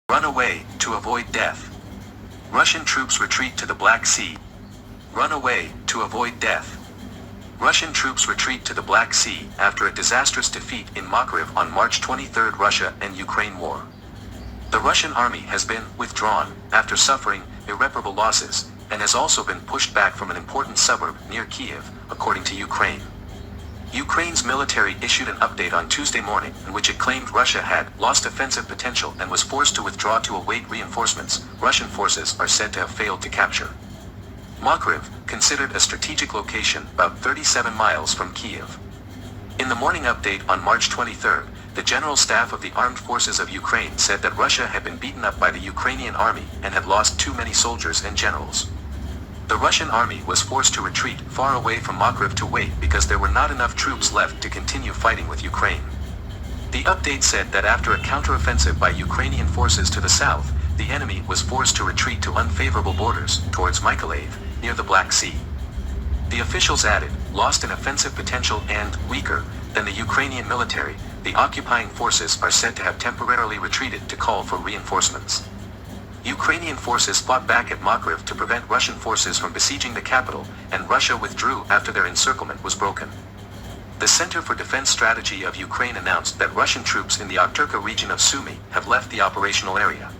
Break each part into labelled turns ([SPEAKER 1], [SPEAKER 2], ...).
[SPEAKER 1] Run away, to avoid death. Russian troops retreat to the Black Sea. Run away, to avoid death. Russian troops retreat to the Black Sea after a disastrous defeat in Makariv on March 23. Russia and Ukraine war. The Russian army has been withdrawn after suffering irreparable losses, and has also been pushed back from an important suburb near Kiev, according to Ukraine. Ukraine's military issued an update on Tuesday morning in which it claimed Russia had lost offensive potential and was forced to withdraw to await reinforcements Russian forces are said to have failed to capture. Makariv, considered a strategic location about 37 miles from Kiev. In the morning update on March 23, the General Staff of the Armed Forces of Ukraine said that Russia had been beaten up by the Ukrainian army and had lost too many soldiers and generals. The Russian army was forced to retreat far away from Makariv to wait because there were not enough troops left to continue fighting with Ukraine. The update said that after a counteroffensive by Ukrainian forces to the south, the enemy was forced to retreat to unfavorable borders towards Makariv, near the Black Sea. The officials added, lost in offensive potential and, weaker than the Ukrainian military, the occupying forces are said to have temporarily retreated to call for reinforcements. Ukrainian forces fought back at Makariv to prevent Russian forces from besieging the capital, and Russia withdrew after their encirclement was broken. The Center for Defense Strategy of Ukraine announced that Russian troops in the Okturka region of Sumy have left the operational area.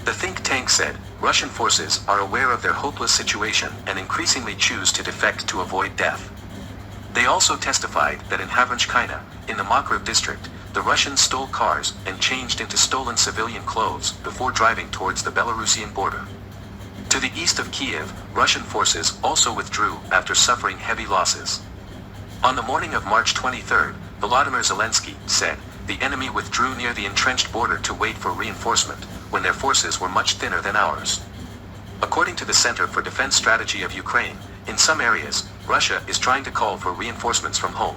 [SPEAKER 1] The think tank said, Russian forces are aware of their hopeless situation and increasingly choose to defect to avoid death. They also testified that in Havrinchkina, in the Makariv district, the Russians stole cars and changed into stolen civilian clothes before driving towards the Belarusian border. To the east of Kiev, Russian forces also withdrew after suffering heavy losses. On the morning of March 23, Volodymyr Zelensky said, the enemy withdrew near the entrenched border to wait for reinforcement, when their forces were much thinner than ours. According to the Center for Defense Strategy of Ukraine, in some areas, Russia is trying to call for reinforcements from home.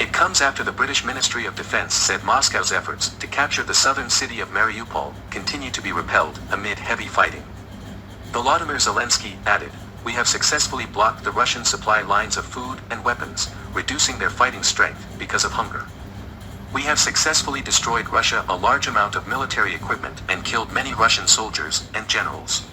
[SPEAKER 1] It comes after the British Ministry of Defense said Moscow's efforts to capture the southern city of Mariupol continue to be repelled amid heavy fighting. Volodymyr Zelensky added, we have successfully blocked the Russian supply lines of food and weapons, reducing their fighting strength because of hunger. We have successfully destroyed Russia a large amount of military equipment and killed many Russian soldiers and generals.